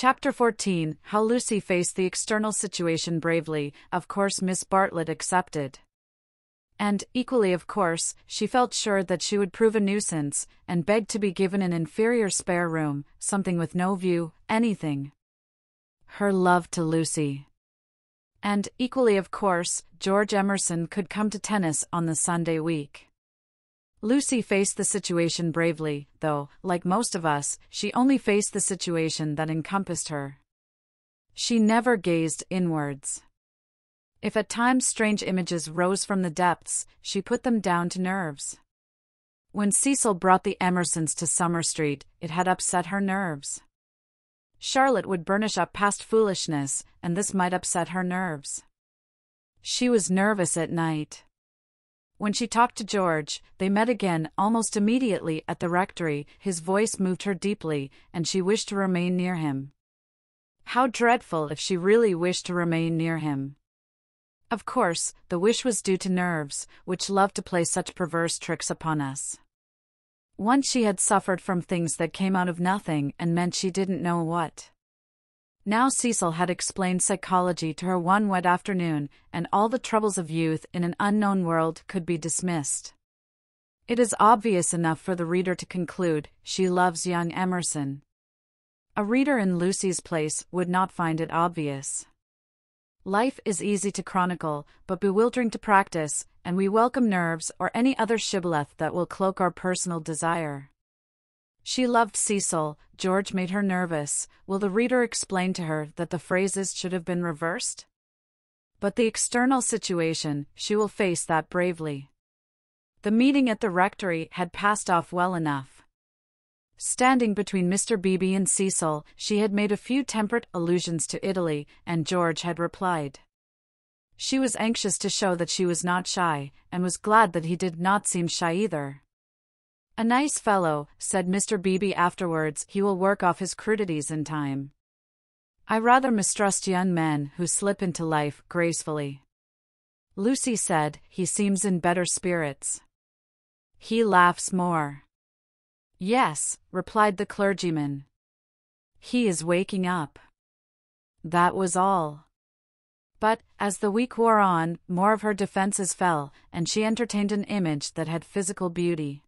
Chapter 14, How Lucy Faced the External Situation Bravely. Of course Miss Bartlett accepted. And, equally of course, she felt sure that she would prove a nuisance, and begged to be given an inferior spare room, something with no view, anything. Her love to Lucy. And, equally of course, George Emerson could come to tennis on the Sunday week. Lucy faced the situation bravely, though, like most of us, she only faced the situation that encompassed her. She never gazed inwards. If at times strange images rose from the depths, she put them down to nerves. When Cecil brought the Emersons to Summer Street, it had upset her nerves. Charlotte would burnish up past foolishness, and this might upset her nerves. She was nervous at night. When she talked to George, they met again almost immediately at the rectory. His voice moved her deeply, and she wished to remain near him. How dreadful if she really wished to remain near him. Of course, the wish was due to nerves, which love to play such perverse tricks upon us. Once she had suffered from things that came out of nothing and meant she didn't know what. Now Cecil had explained psychology to her one wet afternoon, and all the troubles of youth in an unknown world could be dismissed. It is obvious enough for the reader to conclude, she loves young Emerson. A reader in Lucy's place would not find it obvious. Life is easy to chronicle, but bewildering to practice, and we welcome nerves or any other shibboleth that will cloak our personal desire. She loved Cecil, George made her nervous. Will the reader explain to her that the phrases should have been reversed? But the external situation, she will face that bravely. The meeting at the rectory had passed off well enough. Standing between Mr. Beebe and Cecil, she had made a few temperate allusions to Italy, and George had replied. She was anxious to show that she was not shy, and was glad that he did not seem shy either. "A nice fellow," said Mr. Beebe afterwards. "He will work off his crudities in time. I rather mistrust young men who slip into life gracefully." Lucy said, "He seems in better spirits. He laughs more." "Yes," replied the clergyman. "He is waking up." That was all. But, as the week wore on, more of her defenses fell, and she entertained an image that had physical beauty.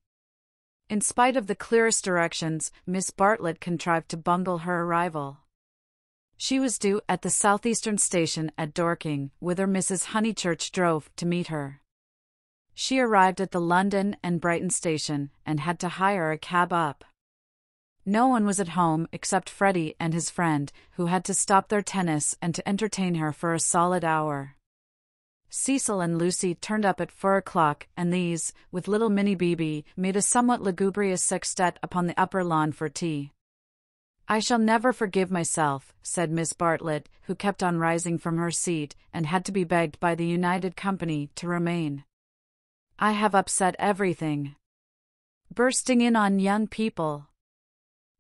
In spite of the clearest directions, Miss Bartlett contrived to bungle her arrival. She was due at the southeastern station at Dorking, whither Mrs. Honeychurch drove to meet her. She arrived at the London and Brighton station, and had to hire a cab up. No one was at home except Freddie and his friend, who had to stop their tennis and to entertain her for a solid hour. Cecil and Lucy turned up at 4 o'clock, and these, with little Minnie Beebe, made a somewhat lugubrious sextet upon the upper lawn for tea. "I shall never forgive myself," said Miss Bartlett, who kept on rising from her seat, and had to be begged by the United Company to remain. "I have upset everything. Bursting in on young people.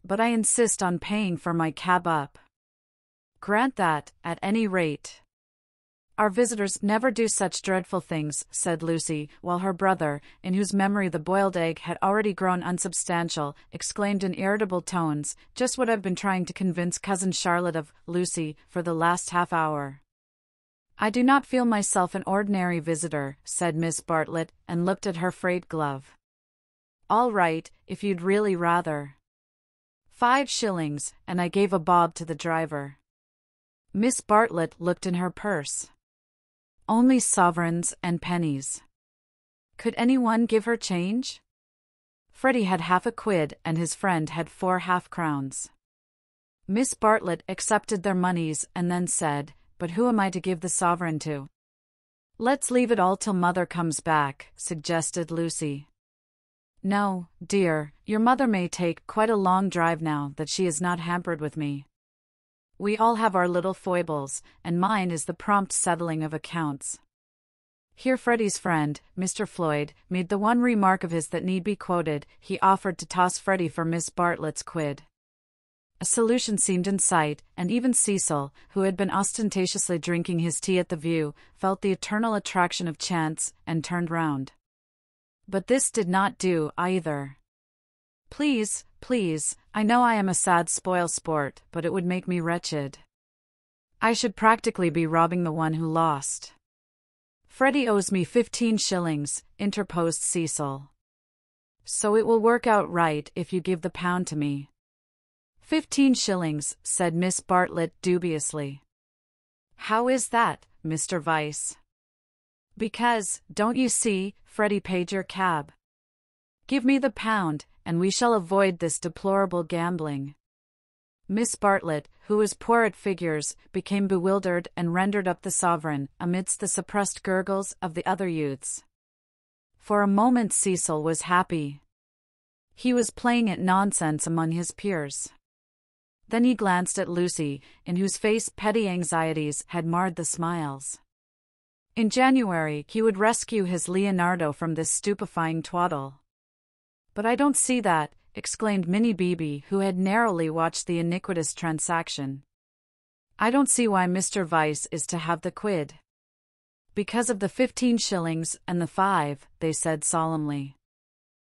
But I insist on paying for my cab up." "Grant that, at any rate." "Our visitors never do such dreadful things," said Lucy, while her brother, in whose memory the boiled egg had already grown unsubstantial, exclaimed in irritable tones, "Just what I've been trying to convince Cousin Charlotte of, Lucy, for the last half-hour." "I do not feel myself an ordinary visitor," said Miss Bartlett, and looked at her frayed glove. "All right, if you'd really rather." 5 shillings, and I gave a bob to the driver. Miss Bartlett looked in her purse. Only sovereigns and pennies. Could anyone give her change? Freddie had half a quid and his friend had 4 half-crowns. Miss Bartlett accepted their moneys and then said, "But who am I to give the sovereign to?" "Let's leave it all till Mother comes back," suggested Lucy. "No, dear, your mother may take quite a long drive now that she is not hampered with me. We all have our little foibles, and mine is the prompt settling of accounts." Here Freddie's friend, Mr. Floyd, made the one remark of his that need be quoted. He offered to toss Freddie for Miss Bartlett's quid. A solution seemed in sight, and even Cecil, who had been ostentatiously drinking his tea at the View, felt the eternal attraction of chance, and turned round. But this did not do either. "Please, please, I know I am a sad spoilsport, but it would make me wretched. I should practically be robbing the one who lost. Freddie owes me 15 shillings, interposed Cecil. So it will work out right if you give the pound to me. 15 shillings, said Miss Bartlett dubiously. How is that, Mr. Vyse? Because, don't you see, Freddie paid your cab. Give me the pound, and we shall avoid this deplorable gambling. Miss Bartlett, who was poor at figures, became bewildered and rendered up the sovereign, amidst the suppressed gurgles of the other youths. For a moment Cecil was happy. He was playing at nonsense among his peers. Then he glanced at Lucy, in whose face petty anxieties had marred the smiles. In January he would rescue his Leonardo from this stupefying twaddle. But I don't see that, exclaimed Minnie Beebe, who had narrowly watched the iniquitous transaction. I don't see why Mr. Vyse is to have the quid. Because of the 15 shillings and the 5, they said solemnly.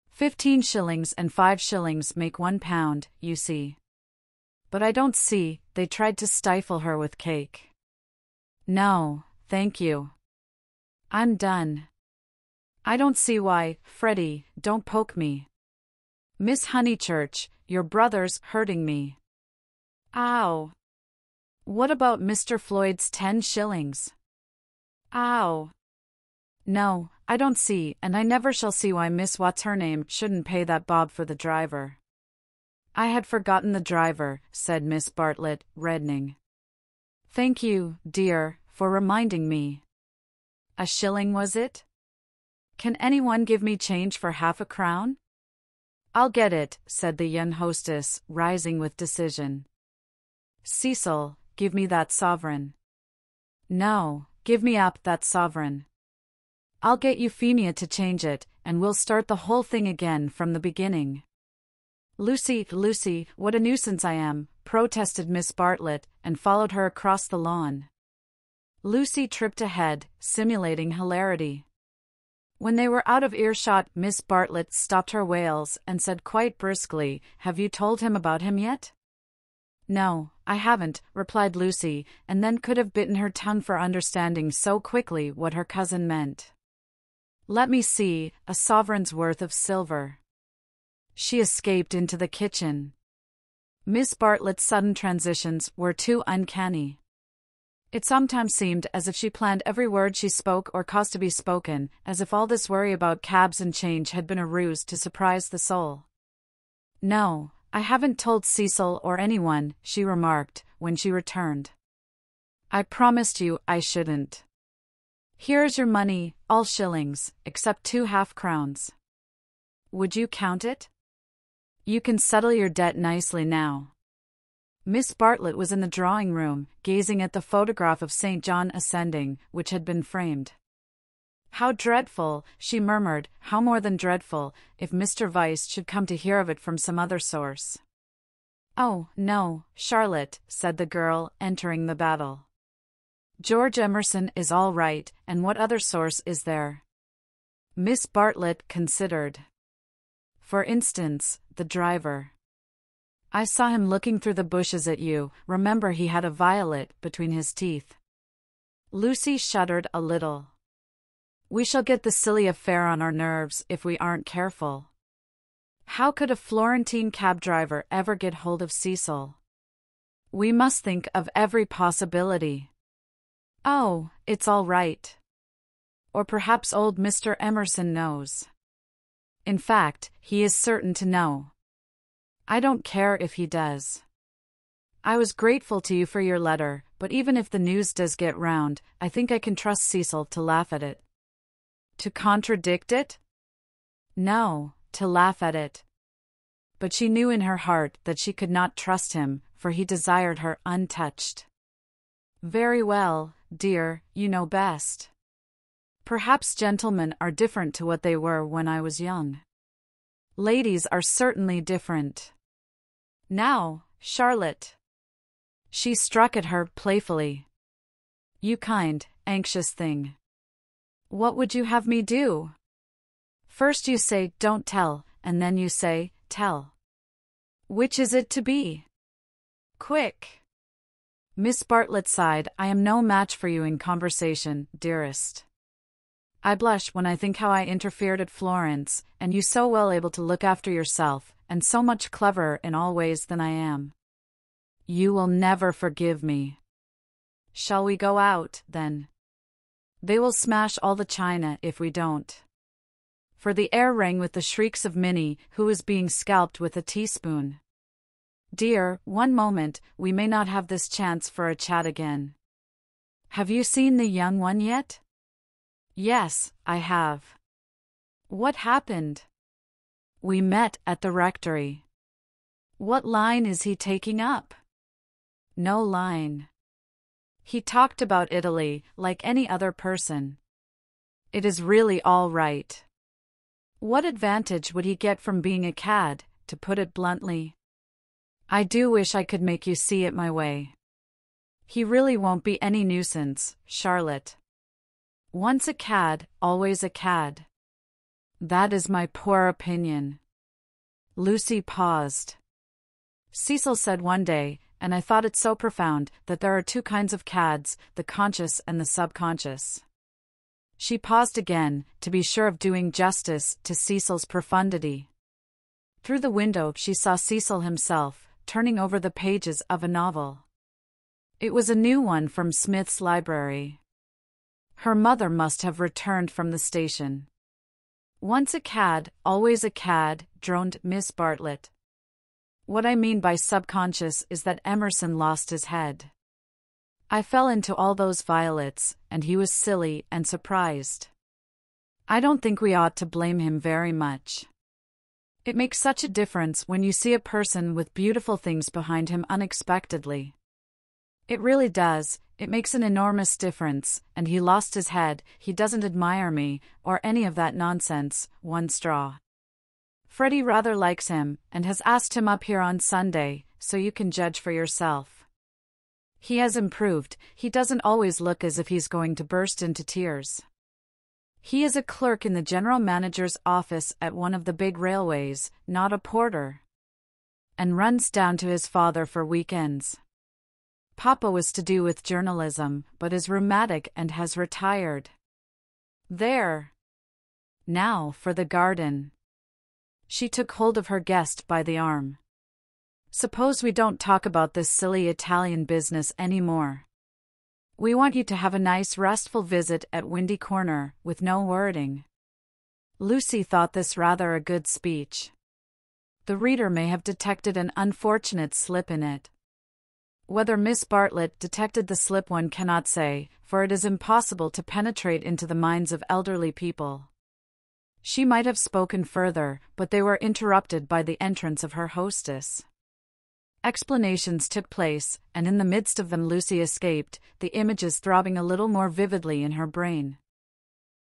15 shillings and 5 shillings make £1, you see. But I don't see, they tried to stifle her with cake. No, thank you. I'm done. I don't see why, Freddie, don't poke me. Miss Honeychurch, your brother's hurting me. Ow. What about Mr. Floyd's 10 shillings? Ow. No, I don't see, and I never shall see why Miss What's-her-name shouldn't pay that bob for the driver. I had forgotten the driver, said Miss Bartlett, reddening. Thank you, dear, for reminding me. A shilling, was it? Can anyone give me change for half a crown? I'll get it, said the young hostess, rising with decision. Cecil, give me that sovereign. No, give me up that sovereign. I'll get Euphemia to change it, and we'll start the whole thing again from the beginning. Lucy, Lucy, what a nuisance I am, protested Miss Bartlett, and followed her across the lawn. Lucy tripped ahead, simulating hilarity. When they were out of earshot, Miss Bartlett stopped her wails and said quite briskly, Have you told him about him yet? No, I haven't, replied Lucy, and then could have bitten her tongue for understanding so quickly what her cousin meant. Let me see, a sovereign's worth of silver. She escaped into the kitchen. Miss Bartlett's sudden transitions were too uncanny. It sometimes seemed as if she planned every word she spoke or caused to be spoken, as if all this worry about cabs and change had been a ruse to surprise the soul. No, I haven't told Cecil or anyone, she remarked, when she returned. I promised you I shouldn't. Here's your money, all shillings, except 2 half-crowns. Would you count it? You can settle your debt nicely now. Miss Bartlett was in the drawing-room, gazing at the photograph of St. John ascending, which had been framed. How dreadful, she murmured, how more than dreadful, if Mr. Vyse should come to hear of it from some other source. Oh, no, Charlotte, said the girl, entering the battle. George Emerson is all right, and what other source is there? Miss Bartlett considered. For instance, the driver. I saw him looking through the bushes at you, remember he had a violet between his teeth. Lucy shuddered a little. We shall get the silly affair on our nerves if we aren't careful. How could a Florentine cab driver ever get hold of Cecil? We must think of every possibility. Oh, it's all right. Or perhaps old Mr. Emerson knows. In fact, he is certain to know. I don't care if he does. I was grateful to you for your letter, but even if the news does get round, I think I can trust Cecil to laugh at it. To contradict it? No, to laugh at it. But she knew in her heart that she could not trust him, for he desired her untouched. Very well, dear, you know best. Perhaps gentlemen are different to what they were when I was young. Ladies are certainly different. Now, Charlotte. She struck at her playfully. You kind, anxious thing. What would you have me do? First you say, don't tell, and then you say, tell. Which is it to be? Quick. Miss Bartlett sighed. I am no match for you in conversation, dearest. I blush when I think how I interfered at Florence, and you so well able to look after yourself, and so much cleverer in all ways than I am. You will never forgive me. Shall we go out, then? They will smash all the china if we don't. For the air rang with the shrieks of Minnie, who was being scalped with a teaspoon. Dear, one moment, we may not have this chance for a chat again. Have you seen the young one yet? Yes, I have. What happened? We met at the rectory. What line is he taking up? No line. He talked about Italy, like any other person. It is really all right. What advantage would he get from being a cad, to put it bluntly? I do wish I could make you see it my way. He really won't be any nuisance, Charlotte. Once a cad, always a cad. That is my poor opinion. Lucy paused. Cecil said one day, and I thought it so profound, that there are two kinds of cads, the conscious and the subconscious. She paused again, to be sure of doing justice to Cecil's profundity. Through the window she saw Cecil himself, turning over the pages of a novel. It was a new one from Smith's library. Her mother must have returned from the station. Once a cad, always a cad, droned Miss Bartlett. What I mean by subconscious is that Emerson lost his head. I fell into all those violets, and he was silly and surprised. I don't think we ought to blame him very much. It makes such a difference when you see a person with beautiful things behind him unexpectedly. It really does, it makes an enormous difference, and he lost his head, he doesn't admire me, or any of that nonsense, one straw. Freddie rather likes him, and has asked him up here on Sunday, so you can judge for yourself. He has improved, he doesn't always look as if he's going to burst into tears. He is a clerk in the general manager's office at one of the big railways, not a porter. And runs down to his father for weekends. Papa was to do with journalism, but is rheumatic and has retired. There. Now for the garden. She took hold of her guest by the arm. Suppose we don't talk about this silly Italian business any more. We want you to have a nice restful visit at Windy Corner, with no wording. Lucy thought this rather a good speech. The reader may have detected an unfortunate slip in it. Whether Miss Bartlett detected the slip one cannot say, for it is impossible to penetrate into the minds of elderly people. She might have spoken further, but they were interrupted by the entrance of her hostess. Explanations took place, and in the midst of them Lucy escaped, the images throbbing a little more vividly in her brain.